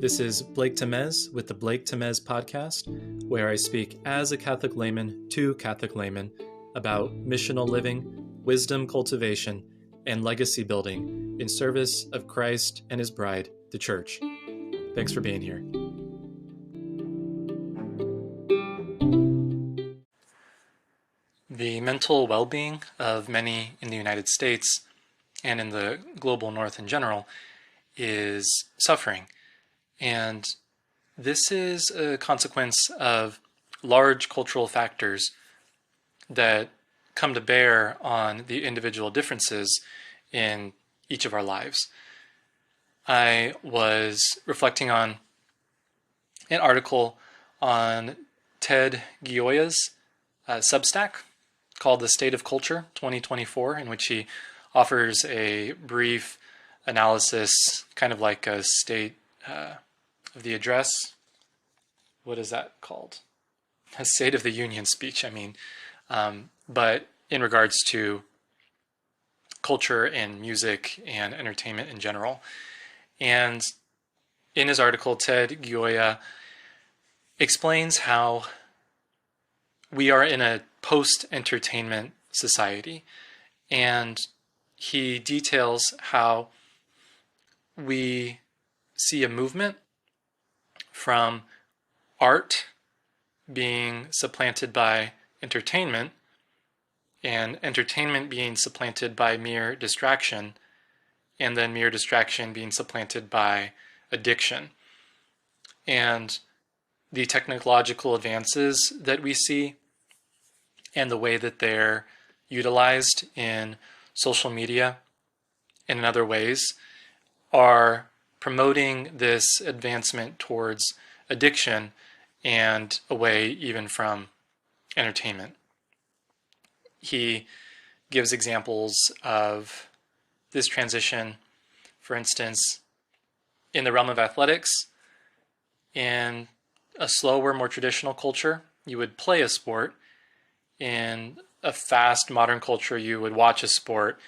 This is Blake Temez with the Blake Temez podcast, where I speak as a Catholic layman to Catholic laymen about missional living, wisdom cultivation, and legacy building in service of Christ and his bride, the Church. Thanks for being here. The mental well-being of many in the United States and in the global North in general is suffering. And this is a consequence of large cultural factors that come to bear on the individual differences in each of our lives. I was reflecting on an article on Ted Gioia's Substack called The State of Culture 2024, in which he offers a brief analysis, kind of like a state of the address. What is that called? A State of the Union speech, but in regards to culture and music and entertainment in general. And in his article, Ted Gioia explains how we are in a post-entertainment society, and he details how we see a movement from art being supplanted by entertainment, and entertainment being supplanted by mere distraction, and then mere distraction being supplanted by addiction. And the technological advances that we see and the way that they're utilized in social media and in other ways are promoting this advancement towards addiction and away even from entertainment. He gives examples of this transition, for instance, in the realm of athletics. In a slower, more traditional culture, you would play a sport. In a fast, modern culture, you would watch a sport.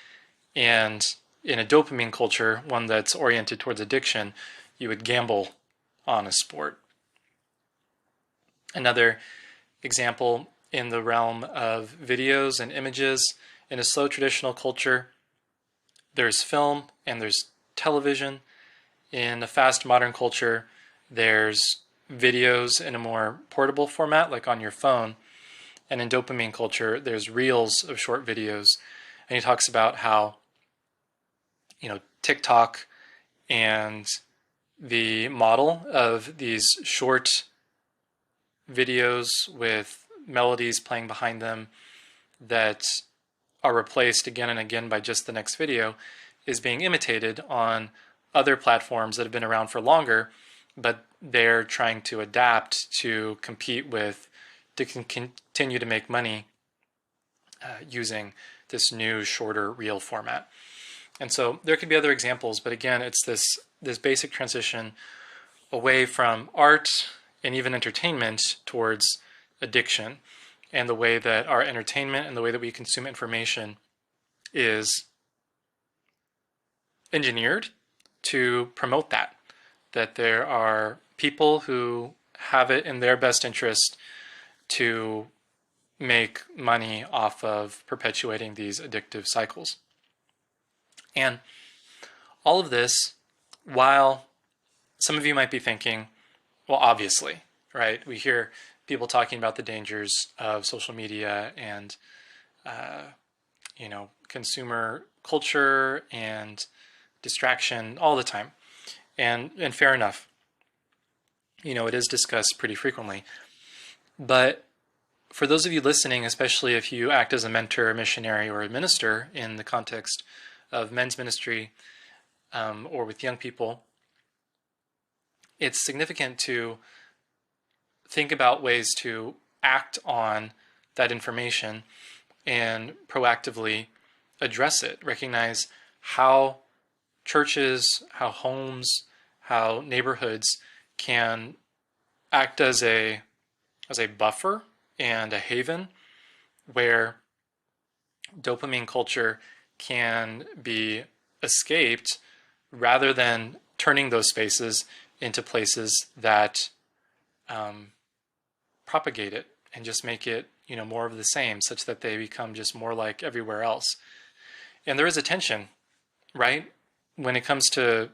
And in a dopamine culture, one that's oriented towards addiction, you would gamble on a sport. Another example in the realm of videos and images, in a slow traditional culture, there's film and there's television. In a fast modern culture, there's videos in a more portable format, like on your phone. And in dopamine culture, there's reels of short videos. And he talks about how TikTok and the model of these short videos with melodies playing behind them that are replaced again and again by just the next video is being imitated on other platforms that have been around for longer, but they're trying to adapt to compete with, to continue to make money using this new, shorter reel format. And so there could be other examples, but again, it's this basic transition away from art and even entertainment towards addiction, and the way that our entertainment and the way that we consume information is engineered to promote that there are people who have it in their best interest to make money off of perpetuating these addictive cycles. And all of this, while some of you might be thinking, well, obviously, right? We hear people talking about the dangers of social media and, consumer culture and distraction all the time. And fair enough. It is discussed pretty frequently. But for those of you listening, especially if you act as a mentor, a missionary, or a minister in the context of men's ministry or with young people, it's significant to think about ways to act on that information and proactively address it. Recognize how churches, how homes, how neighborhoods can act as a buffer and a haven where dopamine culture can be escaped rather than turning those spaces into places that propagate it and just make it, more of the same, such that they become just more like everywhere else. And there is a tension, right? When it comes to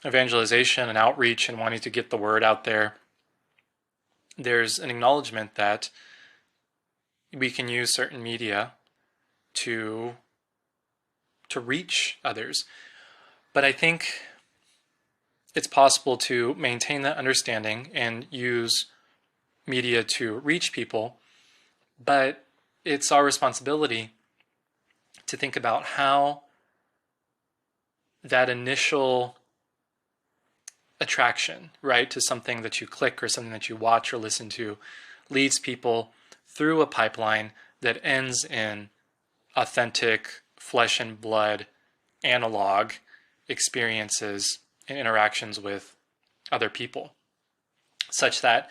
evangelization and outreach and wanting to get the word out there, there's an acknowledgement that we can use certain media to reach others. But I think it's possible to maintain that understanding and use media to reach people, but it's our responsibility to think about how that initial attraction, right, to something that you click or something that you watch or listen to leads people through a pipeline that ends in authentic flesh and blood analog experiences and interactions with other people, such that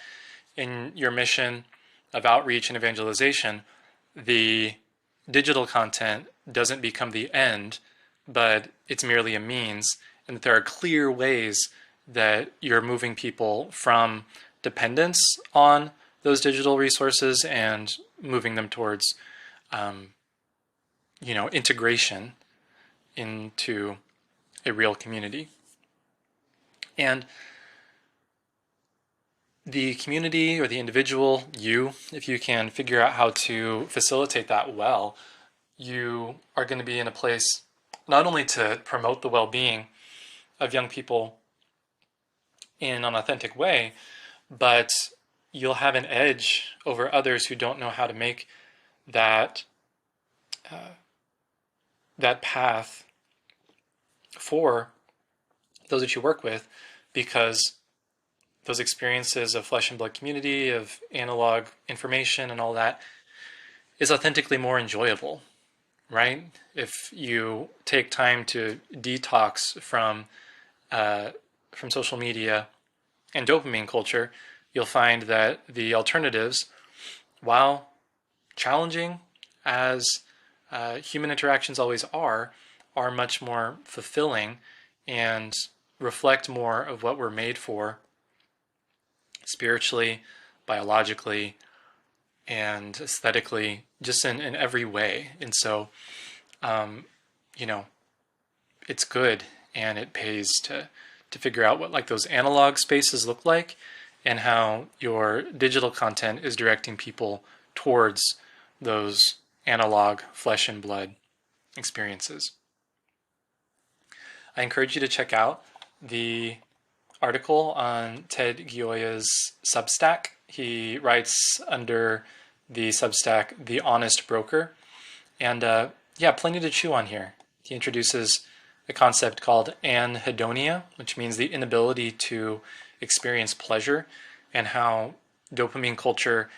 in your mission of outreach and evangelization, the digital content doesn't become the end, but it's merely a means, and that there are clear ways that you're moving people from dependence on those digital resources and moving them towards, integration into a real community. And the community or the individual, if you can figure out how to facilitate that well, you are going to be in a place not only to promote the well-being of young people in an authentic way, but you'll have an edge over others who don't know how to make that path for those that you work with, because those experiences of flesh and blood community, of analog information and all that is authentically more enjoyable, right? If you take time to detox from social media and dopamine culture, you'll find that the alternatives, while challenging as human interactions always are much more fulfilling and reflect more of what we're made for spiritually, biologically, and aesthetically, just in every way. And so, it's good, and it pays to figure out what those analog spaces look like and how your digital content is directing people towards those analog flesh and blood experiences. I encourage you to check out the article on Ted Gioia's Substack. He writes under the Substack, The Honest Broker. And plenty to chew on here. He introduces a concept called anhedonia, which means the inability to experience pleasure, and how dopamine culture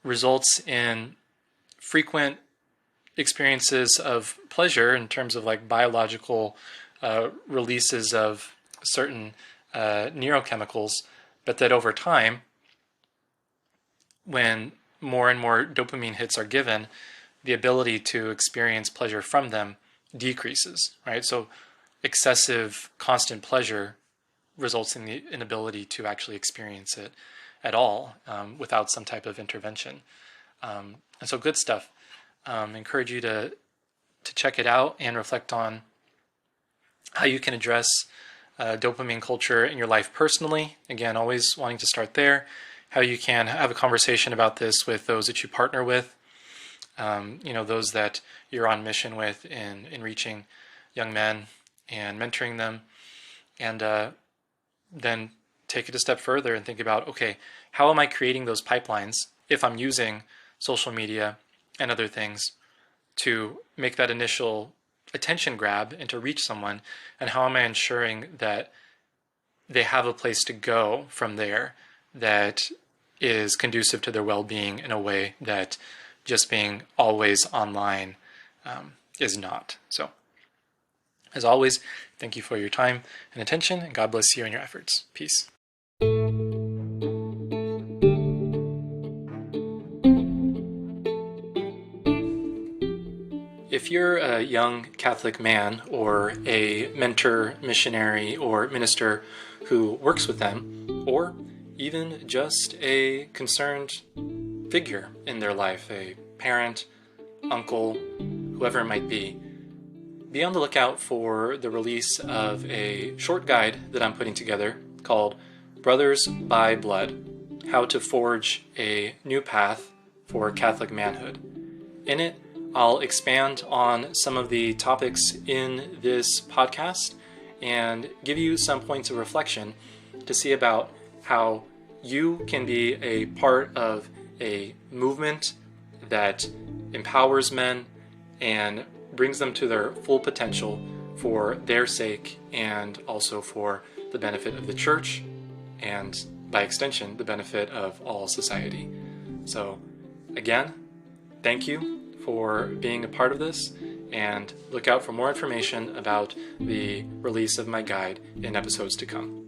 results in frequent experiences of pleasure in terms of biological releases of certain neurochemicals, but that over time, when more and more dopamine hits are given, the ability to experience pleasure from them decreases, right? So excessive, constant pleasure results in the inability to actually experience it at all without some type of intervention. And so good stuff. Encourage you to check it out and reflect on how you can address dopamine culture in your life personally. Again, always wanting to start there. How you can have a conversation about this with those that you partner with, those that you're on mission with in reaching young men and mentoring them. And then take it a step further and think about, okay, how am I creating those pipelines if I'm using social media and other things to make that initial attention grab and to reach someone, and how am I ensuring that they have a place to go from there that is conducive to their well-being in a way that just being always online is not. So, as always, thank you for your time and attention, and God bless you in your efforts. Peace. If you're a young Catholic man or a mentor, missionary, or minister who works with them, or even just a concerned figure in their life, a parent, uncle, whoever it might be. Be on the lookout for the release of a short guide that I'm putting together called Brothers by Blood: How to Forge a New Path for Catholic Manhood. In it, I'll expand on some of the topics in this podcast and give you some points of reflection to see about how you can be a part of a movement that empowers men and brings them to their full potential for their sake and also for the benefit of the church and, by extension, the benefit of all society. So, again, thank you for being a part of this, and look out for more information about the release of my guide in episodes to come.